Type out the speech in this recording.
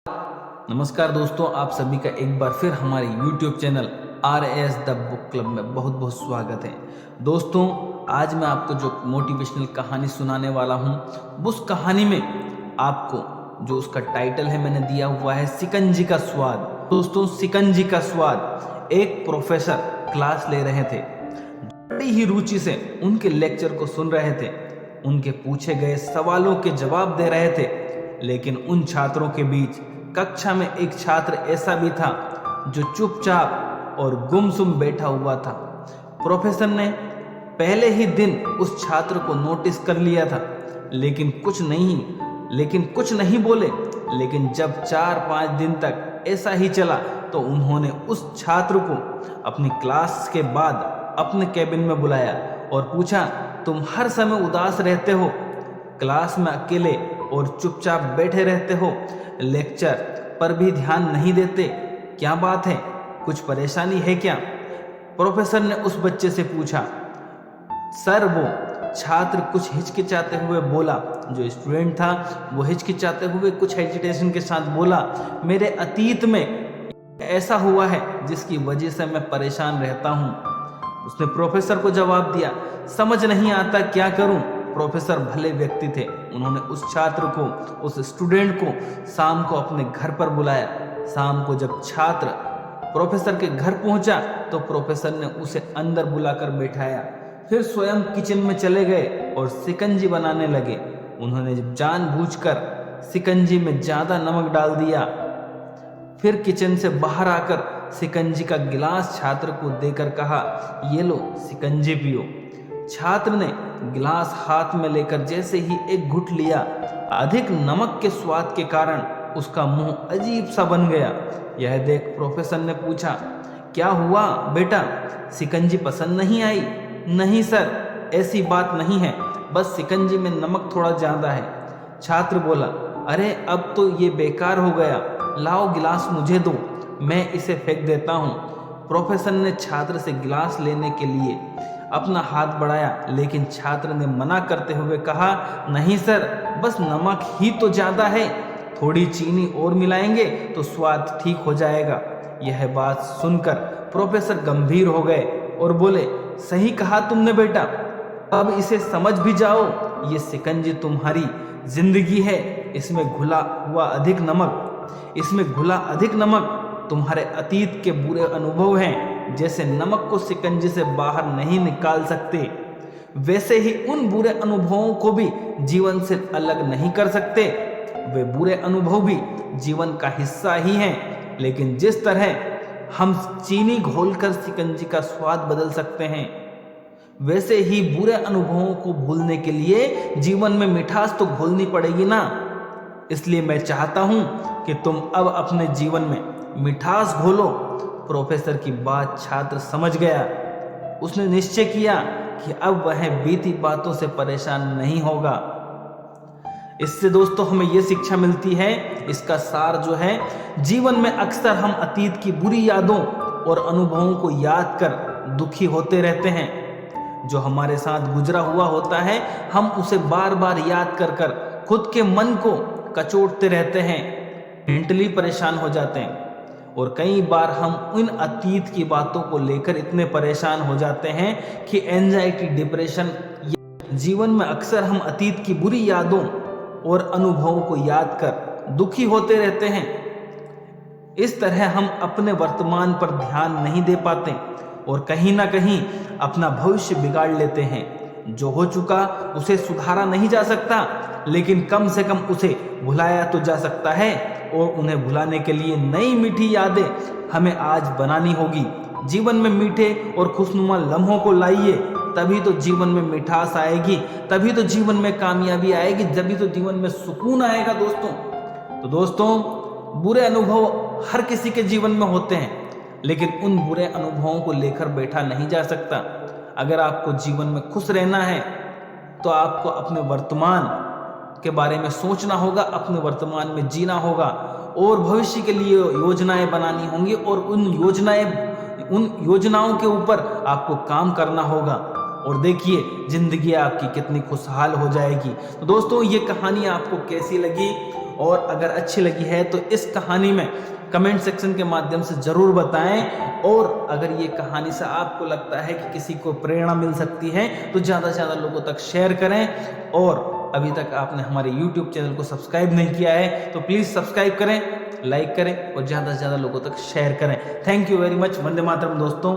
नमस्कार दोस्तों, आप सभी का एक बार फिर हमारे YouTube channel RS the book club में बहुत बहुत स्वागत है। दोस्तों, आज मैं आपको जो मोटिवेशनल कहानी सुनाने वाला हूँ, उस कहानी में आपको जो उसका टाइटल है मैंने दिया हुआ है शिकंजी का स्वाद। दोस्तों, शिकंजी का स्वाद। एक प्रोफेसर क्लास ले रहे थे, बड़ी ही रुचि से उनके लेक्चर को सुन रहे थे, उनके पूछे गए सवालों के जवाब दे रहे थे। लेकिन उन छात्रों के बीच कक्षा में एक छात्र ऐसा भी था जो चुपचाप और गुमसुम बैठा हुआ था। प्रोफेसर ने पहले ही दिन उस छात्र को नोटिस कर लिया था, लेकिन कुछ नहीं बोले। लेकिन जब 4-5 दिन तक ऐसा ही चला तो उन्होंने उस छात्र को अपनी क्लास के बाद अपने कैबिन में बुलाया और पूछा, तुम हर समय उदास रहते हो, क्लास में अकेले और चुपचाप बैठे रहते हो, लेक्चर पर भी ध्यान नहीं देते, क्या बात है? कुछ परेशानी है क्या? प्रोफेसर ने उस बच्चे से पूछा। सर, वो छात्र कुछ हिचकिचाते हुए बोला। जो स्टूडेंट था वो हिचकिचाते हुए कुछ हेजिटेशन के साथ बोला, मेरे अतीत में ऐसा हुआ है जिसकी वजह से मैं परेशान रहता हूँ। उसने प्रोफेसर को जवाब दिया, समझ नहीं आता क्या करूं। प्रोफेसर भले व्यक्ति थे, उन्होंने उस छात्र को, उस स्टूडेंट को शाम को अपने घर पर बुलाया। शाम को जब छात्र प्रोफेसर के घर पहुंचा तो प्रोफेसर ने उसे अंदर बुलाकर बैठाया, फिर स्वयं किचन में चले गए और शिकंजी बनाने लगे। उन्होंने जब जानबूझकर शिकंजी में ज़्यादा नमक डाल दिया, फिर किचन से बाहर आकर शिकंजी का गिलास छात्र को देकर कहा, ये लो शिकंजी पियो। छात्र ने गिलास हाथ में लेकर जैसे ही एक घुट लिया, अधिक नमक के स्वाद के कारण उसका मुंह अजीब सा बन गया। यह देख प्रोफेसर ने पूछा, क्या हुआ बेटा, शिकंजी पसंद नहीं आई? नहीं सर, ऐसी बात नहीं है, बस शिकंजी में नमक थोड़ा ज़्यादा है। छात्र बोला, अरे अब तो ये बेकार हो गया, लाओ गिलास मुझे दो, मैं इसे फेंक देता हूँ। प्रोफेसर ने छात्र से गिलास लेने के लिए अपना हाथ बढ़ाया, लेकिन छात्र ने मना करते हुए कहा, नहीं सर, बस नमक ही तो ज़्यादा है, थोड़ी चीनी और मिलाएंगे तो स्वाद ठीक हो जाएगा। यह बात सुनकर प्रोफेसर गंभीर हो गए और बोले, सही कहा तुमने बेटा, अब इसे समझ भी जाओ, ये शिकंजी तुम्हारी जिंदगी है, इसमें घुला अधिक नमक तुम्हारे अतीत के बुरे अनुभव हैं। जैसे नमक को शिकंजी से बाहर नहीं निकाल सकते, वैसे ही उन बुरे अनुभवों को भी जीवन से अलग नहीं कर सकते। वे बुरे अनुभव भी जीवन का हिस्सा ही हैं, लेकिन जिस तरह हम चीनी घोलकर शिकंजी का स्वाद बदल सकते हैं, वैसे ही बुरे अनुभवों को भूलने के लिए जीवन में मिठास तो घोलनी पड़ेगी ना। इसलिए मैं चाहता हूं कि तुम अब अपने जीवन में मिठास घोलो। प्रोफेसर की बात छात्र समझ गया। उसने निश्चय किया कि अब वह बीती बातों से परेशान नहीं होगा। इससे दोस्तों हमें यह शिक्षा मिलती है, इसका सार जो है, जीवन में अक्सर हम अतीत की बुरी यादों और अनुभवों को याद कर दुखी होते रहते हैं। जो हमारे साथ गुजरा हुआ होता है, हम उसे बार बार याद कर कर खुद के मन को कचोटते रहते हैं, मेंटली परेशान हो जाते हैं। और कई बार हम इन अतीत की बातों को लेकर इतने परेशान हो जाते हैं कि एंजाइटी, डिप्रेशन, जीवन में अक्सर हम अतीत की बुरी यादों और अनुभवों को याद कर दुखी होते रहते हैं। इस तरह हम अपने वर्तमान पर ध्यान नहीं दे पाते और कहीं ना कहीं अपना भविष्य बिगाड़ लेते हैं। जो हो चुका उसे सुधारा नहीं जा सकता, लेकिन कम से कम उसे भुलाया तो जा सकता है। और उन्हें भुलाने के लिए नई मीठी यादें हमें आज बनानी होगी। जीवन में मीठे और खुशनुमा लम्हों को लाइए, तभी तो जीवन में मिठास आएगी, तभी तो जीवन में कामयाबी आएगी, तभी तो जीवन में सुकून आएगा दोस्तों। तो दोस्तों, बुरे अनुभव हर किसी के जीवन में होते हैं, लेकिन उन बुरे अनुभवों को लेकर बैठा नहीं जा सकता। अगर आपको जीवन में खुश रहना है तो आपको अपने वर्तमान के बारे में सोचना होगा, अपने वर्तमान में जीना होगा और भविष्य के लिए योजनाएं बनानी होंगी और उन योजनाओं के ऊपर आपको काम करना होगा। और देखिए जिंदगी आपकी कितनी खुशहाल हो जाएगी। तो दोस्तों, ये कहानी आपको कैसी लगी और अगर अच्छी लगी है तो इस कहानी में कमेंट सेक्शन के माध्यम से ज़रूर बताएं। और अगर ये कहानी से आपको लगता है कि किसी को प्रेरणा मिल सकती है तो ज़्यादा से ज़्यादा लोगों तक शेयर करें। और अभी तक आपने हमारे YouTube चैनल को सब्सक्राइब नहीं किया है तो प्लीज़ सब्सक्राइब करें, लाइक करें और ज़्यादा से ज़्यादा लोगों तक शेयर करें। Thank you very much. वंदे मातरम दोस्तों।